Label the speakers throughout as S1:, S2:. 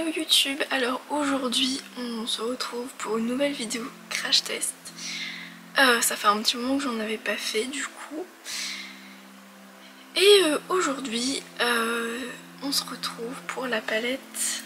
S1: Hello YouTube, alors aujourd'hui on se retrouve pour une nouvelle vidéo crash test. Ça fait un petit moment que j'en avais pas fait du coup. Et aujourd'hui on se retrouve pour la palette,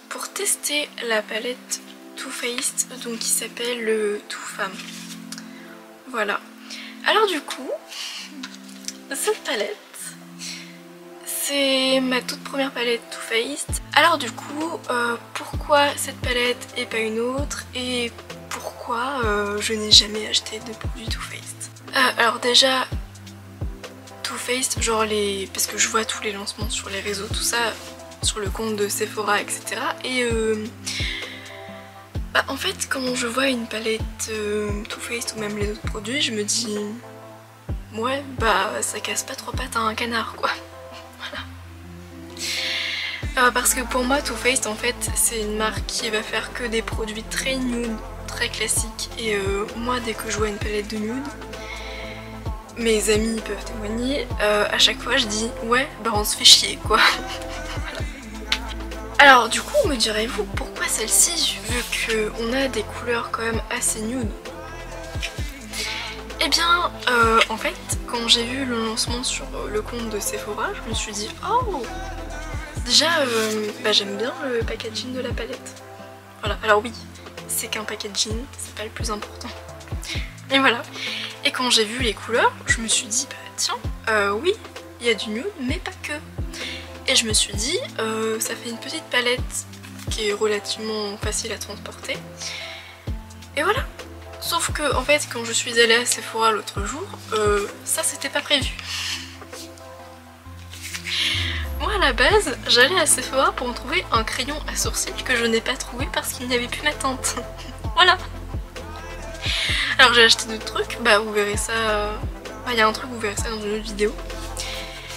S1: pour tester la palette Too Faced, donc qui s'appelle le Too Femme. Voilà. Alors du coup, cette palette, c'est ma toute première palette Too Faced. Alors du coup, pourquoi cette palette et pas une autre, et pourquoi je n'ai jamais acheté de produits Too Faced. Alors déjà, Too Faced, genre parce que je vois tous les lancements sur les réseaux, tout ça, sur le compte de Sephora, etc. Et en fait, quand je vois une palette Too Faced ou même les autres produits, je me dis ouais, ça casse pas trois pattes à un canard quoi. Parce que pour moi Too Faced en fait c'est une marque qui va faire que des produits très nude, très classiques, et moi dès que je vois une palette de nude, mes amis peuvent témoigner, à chaque fois je dis ouais on se fait chier quoi. Voilà. Alors du coup me direz-vous pourquoi celle-ci vu qu'on a des couleurs quand même assez nude? Eh bien en fait quand j'ai vu le lancement sur le compte de Sephora, je me suis dit oh déjà, j'aime bien le packaging de la palette. Voilà, alors oui, c'est qu'un packaging, c'est pas le plus important. Et voilà. Et quand j'ai vu les couleurs, je me suis dit, tiens, oui, il y a du nude, mais pas que. Et je me suis dit, ça fait une petite palette qui est relativement facile à transporter. Et voilà. Sauf que, en fait, quand je suis allée à Sephora l'autre jour, ça c'était pas prévu. Moi à la base, j'allais à Sephora pour en trouver un crayon à sourcils que je n'ai pas trouvé parce qu'il n'y avait plus ma teinte. Voilà. Alors j'ai acheté d'autres trucs, vous verrez ça... Il y a un truc, vous verrez ça dans une autre vidéo.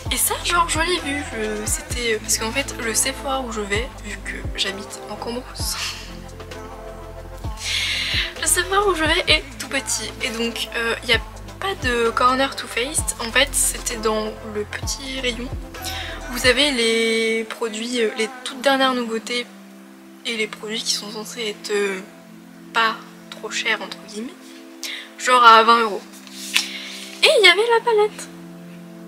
S1: Et ça, genre, je l'ai vu, c'était... Parce qu'en fait, le Sephora où je vais, vu que j'habite en Cambrousse, le Sephora où je vais est tout petit. Et donc, il n'y a pas de corner Too Faced. En fait, c'était dans le petit rayon. Vous avez les produits, les toutes dernières nouveautés et les produits qui sont censés être pas trop chers entre guillemets, genre à 20 €. Et il y avait la palette.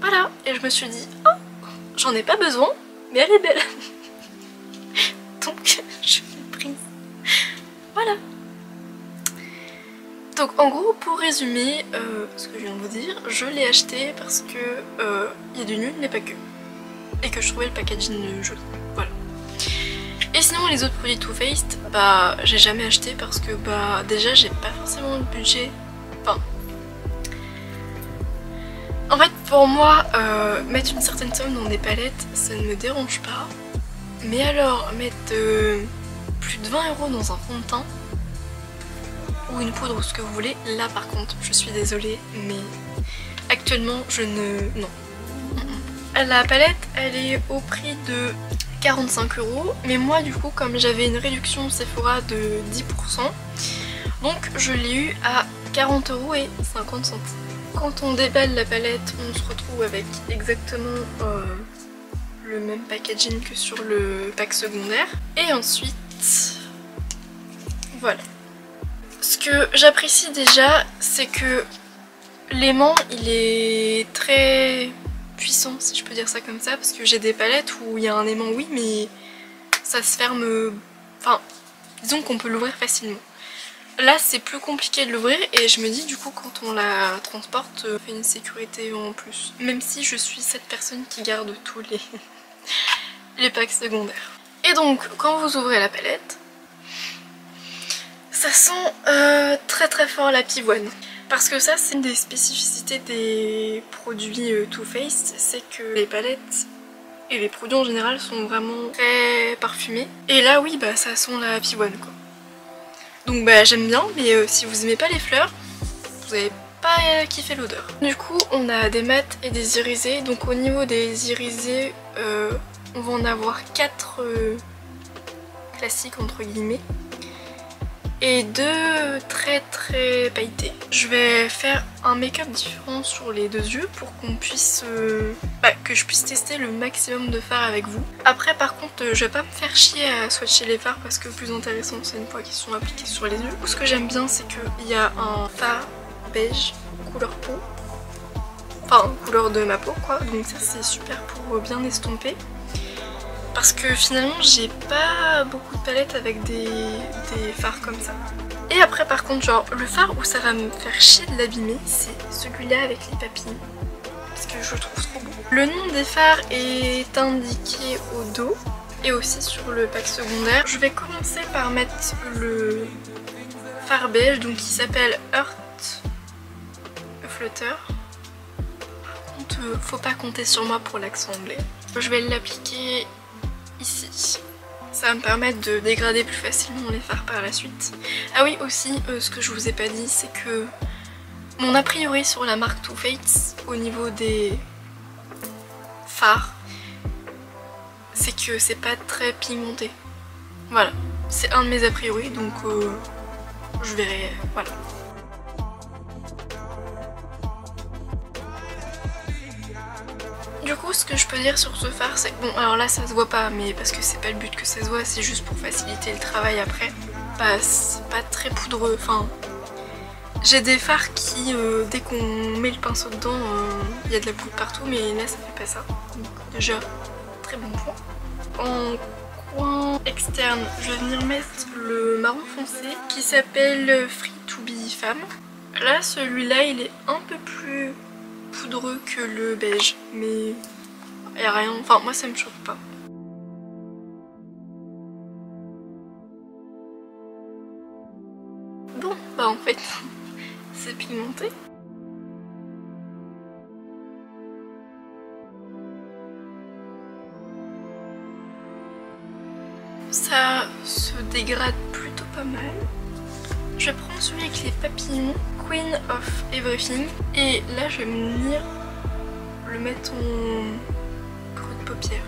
S1: Voilà, et je me suis dit, oh, j'en ai pas besoin, mais elle est belle. Donc je l'ai prise. Voilà. Donc en gros, pour résumer ce que je viens de vous dire, je l'ai acheté parce que il y a du nude mais pas que. Et que je trouvais le packaging joli, voilà. Et sinon les autres produits Too Faced, j'ai jamais acheté parce que déjà j'ai pas forcément le budget. En fait pour moi mettre une certaine somme dans des palettes ça ne me dérange pas. Mais alors mettre plus de 20 € dans un fond de teint ou une poudre ou ce que vous voulez, là par contre je suis désolée mais actuellement je ne... non. La palette elle est au prix de 45 €, mais moi du coup comme j'avais une réduction Sephora de 10%, donc je l'ai eu à 40,50 €. Quand on déballe la palette, on se retrouve avec exactement le même packaging que sur le pack secondaire. Et ensuite, voilà. Ce que j'apprécie déjà, c'est que l'aimant il est très puissant, si je peux dire ça comme ça, parce que j'ai des palettes où il y a un aimant oui mais ça se ferme, disons qu'on peut l'ouvrir facilement. Là c'est plus compliqué de l'ouvrir et je me dis du coup quand on la transporte, ça fait une sécurité en plus. Même si je suis cette personne qui garde tous les packs secondaires. Et donc quand vous ouvrez la palette, ça sent très très fort la pivoine. Parce que ça c'est une des spécificités des produits Too Faced, c'est que les palettes et les produits en général sont vraiment très parfumés. Et là oui ça sent la pivoine quoi. Donc j'aime bien, mais si vous aimez pas les fleurs, vous n'allez pas kiffer l'odeur. Du coup on a des mats et des irisés, donc au niveau des irisés on va en avoir 4 classiques entre guillemets. et deux très pailletés. Je vais faire un make-up différent sur les deux yeux pour qu'on puisse que je puisse tester le maximum de fards avec vous. Après par contre je vais pas me faire chier à swatcher les fards parce que le plus intéressant c'est une fois qu'ils sont appliqués sur les yeux. Ce que j'aime bien c'est qu'il y a un fard beige couleur peau, enfin couleur de ma peau quoi, donc ça c'est super pour bien estomper. Parce que finalement j'ai pas beaucoup de palettes avec des fards comme ça. Et après par contre genre le fard où ça va me faire chier de l'abîmer c'est celui-là avec les papillons. Parce que je le trouve trop beau. Le nom des fards est indiqué au dos et aussi sur le pack secondaire. Je vais commencer par mettre le fard beige donc qui s'appelle Earth Flutter. Par contre faut pas compter sur moi pour l'accent anglais. Je vais l'appliquer ici. Ça va me permettre de dégrader plus facilement les fards par la suite. Ah oui aussi, ce que je vous ai pas dit, c'est que mon a priori sur la marque Too Faced au niveau des fards, c'est que c'est pas très pigmenté. Voilà, c'est un de mes a priori donc je verrai, voilà. Du coup ce que je peux dire sur ce fard c'est que bon alors là ça se voit pas mais parce que c'est pas le but que ça se voit, c'est juste pour faciliter le travail après. Bah c'est pas très poudreux, enfin j'ai des fards qui dès qu'on met le pinceau dedans il y a de la poudre partout mais là ça fait pas ça. Donc déjà très bon point. En coin externe je vais venir mettre le marron foncé qui s'appelle Free to Be Femme. Là celui-là il est un peu plus poudreux que le beige mais y a rien, enfin moi ça me choque pas. Bon bah en fait c'est pigmenté. Ça se dégrade plutôt pas mal. Je vais prendre celui avec les papillons, Queen of Everything, et là je vais venir le mettre en creux de paupière.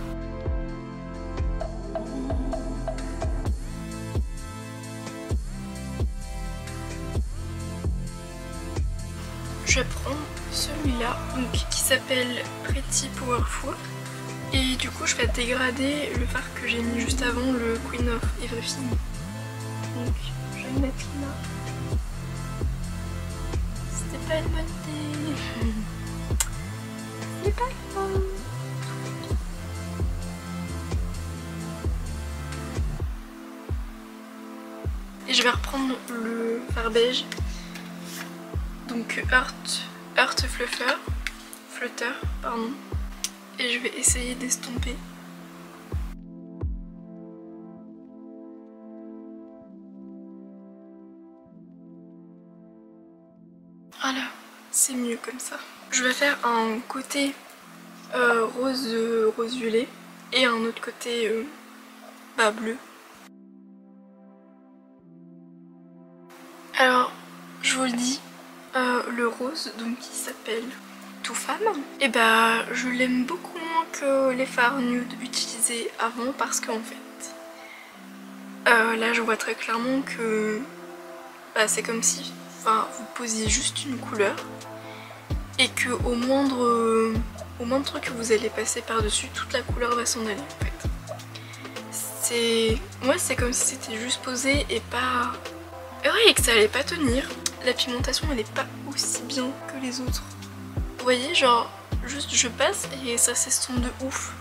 S1: Je vais prendre celui-là qui s'appelle Pretty Powerful et du coup je vais dégrader le fard que j'ai mis juste avant, le Queen of Everything. Donc je vais le mettre là. C'était pas une bonne idée. C'est pas grave. Et je vais reprendre le fard beige. Donc Earth Flutter, pardon. Et je vais essayer d'estomper. Voilà, c'est mieux comme ça. Je vais faire un côté rose violet et un autre côté bleu. Alors, je vous le dis, le rose, donc qui s'appelle Too Femme, et je l'aime beaucoup moins que les fards nude utilisés avant parce qu'en fait, là je vois très clairement que c'est comme si vous posiez juste une couleur et que au moindre truc que vous allez passer par dessus, toute la couleur va s'en aller en fait. C'est comme si c'était juste posé et pas... et que ça allait pas tenir. La pigmentation elle est pas aussi bien que les autres. Vous voyez, genre juste je passe et ça s'estompe de ouf.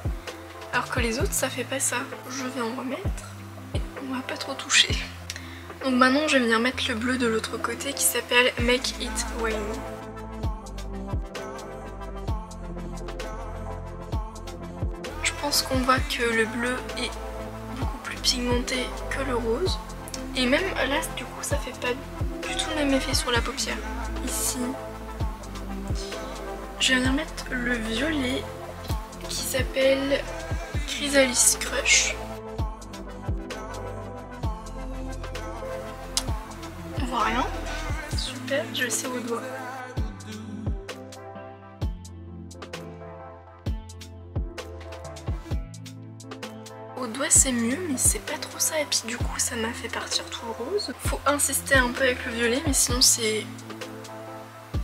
S1: Alors que les autres ça fait pas ça. Je vais en remettre et on va pas trop toucher. Donc maintenant je vais venir mettre le bleu de l'autre côté qui s'appelle Make It Rain. Je pense qu'on voit que le bleu est beaucoup plus pigmenté que le rose. Et même là du coup ça fait pas du tout le même effet sur la paupière. Ici je vais venir mettre le violet qui s'appelle Chrysalis Crush. On voit rien. Super, je le sais au doigt. Au doigt vrai c'est mieux mais c'est pas trop ça, et puis du coup ça m'a fait partir tout le rose. Faut insister un peu avec le violet, mais sinon c'est...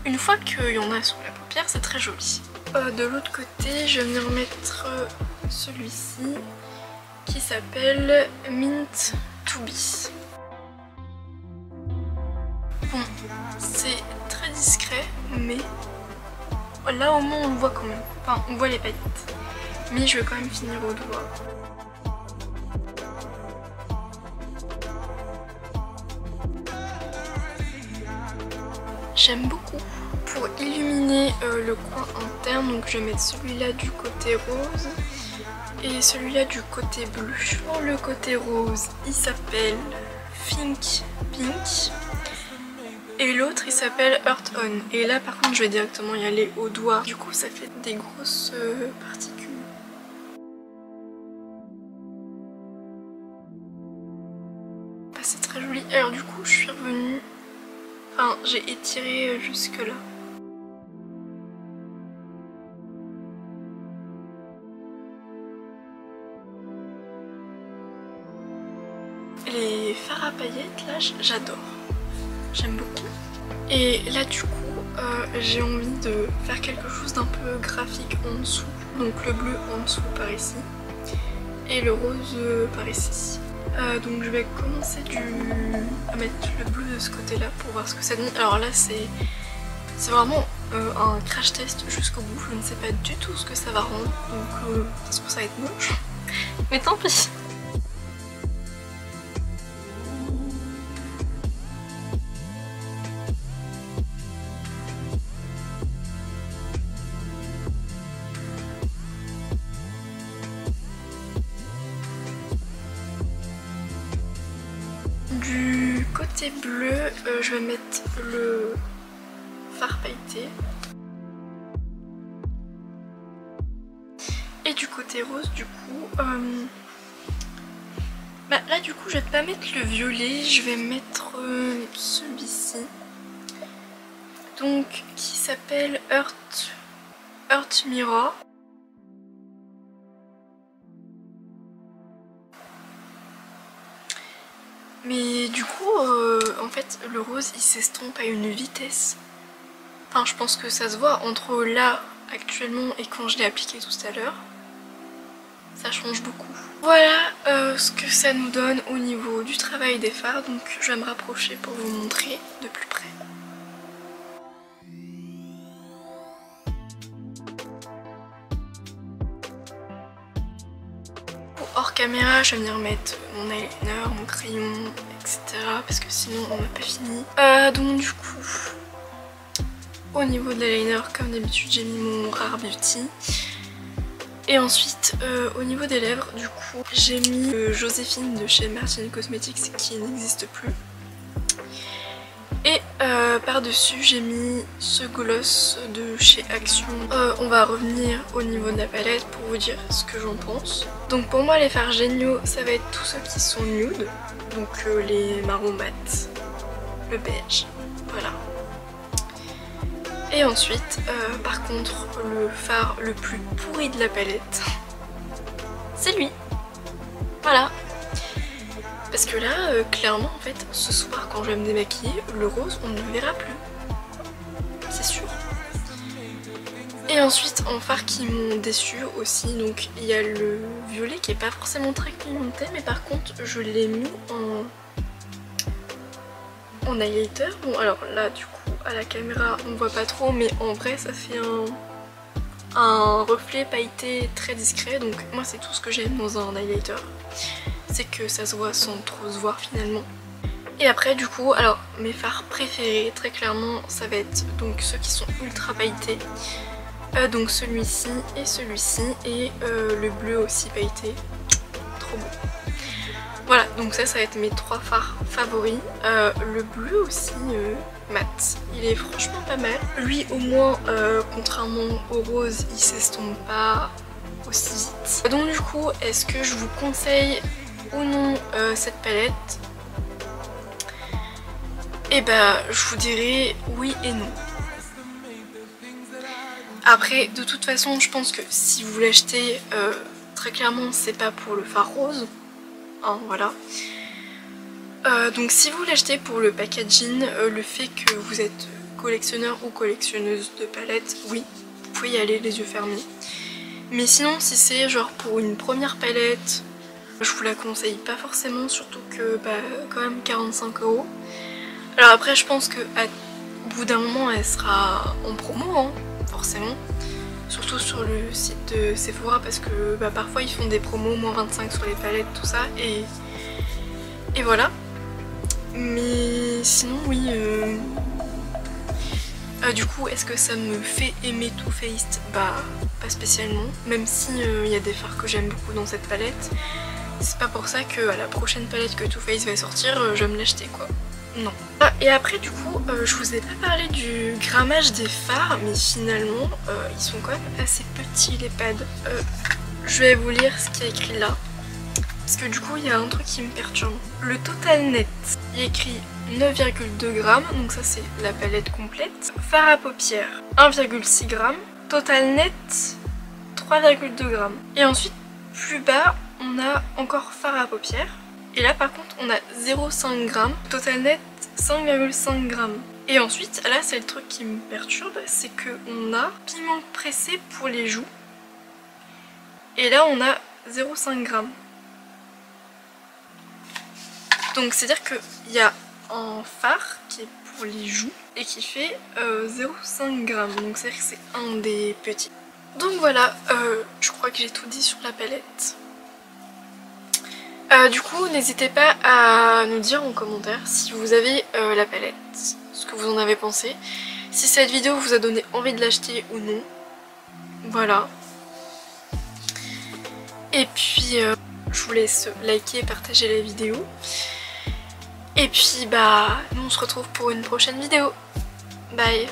S1: Une fois qu'il y en a sur la paupière, c'est très joli. De l'autre côté, je vais venir mettre celui-ci qui s'appelle Mint to Be. Bon, c'est très discret, mais là au moins on le voit quand même. Enfin, on voit les paillettes. Mais je vais quand même finir au doigt. J'aime beaucoup. Pour illuminer le coin interne, donc je vais mettre celui-là du côté rose et celui-là du côté bleu. Pour le côté rose, il s'appelle Think Pink et l'autre il s'appelle Earth On. Et là par contre je vais directement y aller au doigt, du coup ça fait des grosses particules. Bah, c'est très joli. Alors du coup je suis revenue, enfin j'ai étiré jusque là. Les fards à paillettes là j'adore, j'aime beaucoup. Et là du coup j'ai envie de faire quelque chose d'un peu graphique en dessous. Donc le bleu en dessous par ici et le rose par ici. Donc je vais commencer à mettre le bleu de ce côté là pour voir ce que ça donne. Alors là c'est vraiment un crash test jusqu'au bout. Je ne sais pas du tout ce que ça va rendre, donc ça se trouve ça va être moche, mais tant pis. Du côté bleu, je vais mettre le fard pailleté. Et du côté rose, du coup, bah là du coup je vais pas mettre le violet, je vais mettre celui-ci. Donc qui s'appelle Earth Mirror. Mais du coup, en fait, le rose il s'estompe à une vitesse. Enfin, je pense que ça se voit entre là actuellement et quand je l'ai appliqué tout à l'heure. Ça change beaucoup. Voilà ce que ça nous donne au niveau du travail des fards. Donc je vais me rapprocher pour vous montrer de plus près. Hors caméra, je vais venir mettre mon eyeliner, mon crayon, etc. parce que sinon on n'a pas fini. Donc du coup, au niveau de l'eyeliner, comme d'habitude, j'ai mis mon Rare Beauty. Et ensuite, au niveau des lèvres, du coup, j'ai mis Joséphine de chez Martin Cosmetics qui n'existe plus. Et par-dessus, j'ai mis ce gloss de chez Action. On va revenir au niveau de la palette pour vous dire ce que j'en pense. Donc pour moi, les fards géniaux, ça va être tous ceux qui sont nude. Donc les marrons mat, le beige, voilà. Et ensuite, par contre, le fard le plus pourri de la palette, c'est lui. Voilà. Parce que là, clairement, en fait, ce soir, quand je vais me démaquiller, le rose, on ne le verra plus. C'est sûr. Et ensuite, en fards qui m'ont déçu aussi, donc il y a le violet qui est pas forcément très pigmenté, mais par contre, je l'ai mis en highlighter. Bon, alors là, du coup, à la caméra, on voit pas trop, mais en vrai, ça fait un reflet pailleté très discret. Donc moi, c'est tout ce que j'aime dans un highlighter. C'est que ça se voit sans trop se voir finalement. Et après du coup, alors mes fards préférés très clairement ça va être donc ceux qui sont ultra pailletés, donc celui-ci et le bleu aussi pailleté, trop beau. Voilà, donc ça va être mes trois fards favoris. Le bleu aussi mat, il est franchement pas mal. Lui au moins contrairement au rose il s'estompe pas aussi vite. Donc du coup, est-ce que je vous conseille ou non cette palette? Et bah je vous dirais oui et non. Après de toute façon je pense que si vous l'achetez, très clairement c'est pas pour le fard rose, hein, voilà. Donc si vous l'achetez pour le packaging, le fait que vous êtes collectionneur ou collectionneuse de palettes, oui, vous pouvez y aller les yeux fermés. Mais sinon si c'est genre pour une première palette, je vous la conseille pas forcément, surtout que bah quand même 45 €. Alors après je pense que au bout d'un moment elle sera en promo, hein, forcément. Surtout sur le site de Sephora parce que bah, parfois ils font des promos moins 25 sur les palettes, tout ça, et voilà. Mais sinon oui, du coup est-ce que ça me fait aimer Too Faced? Bah pas spécialement, même si y a des fards que j'aime beaucoup dans cette palette. C'est pas pour ça que à la prochaine palette que Too Faced va sortir, je vais me l'acheter quoi. Non. Ah, et après du coup, je vous ai pas parlé du grammage des fards, mais finalement ils sont quand même assez petits les pads. Je vais vous lire ce qu'il y a écrit là, parce que du coup il y a un truc qui me perturbe. Le total net, il y a écrit 9,2 grammes, donc ça c'est la palette complète. Fard à paupières 1,6 grammes. Total net 3,2 grammes. Et ensuite plus bas on a encore fard à paupières. Et là par contre on a 0,5 grammes, total net 5,5 grammes. Et ensuite là c'est le truc qui me perturbe, c'est qu'on a piment pressé pour les joues. Et là on a 0,5 grammes. Donc c'est à dire qu'il y a un fard qui est pour les joues et qui fait 0,5 grammes. Donc c'est à dire que c'est un des petits. Donc voilà, je crois que j'ai tout dit sur la palette. Du coup n'hésitez pas à nous dire en commentaire si vous avez la palette, ce que vous en avez pensé, si cette vidéo vous a donné envie de l'acheter ou non. Voilà. Et puis je vous laisse liker et partager la vidéo. Et puis bah nous on se retrouve pour une prochaine vidéo. Bye.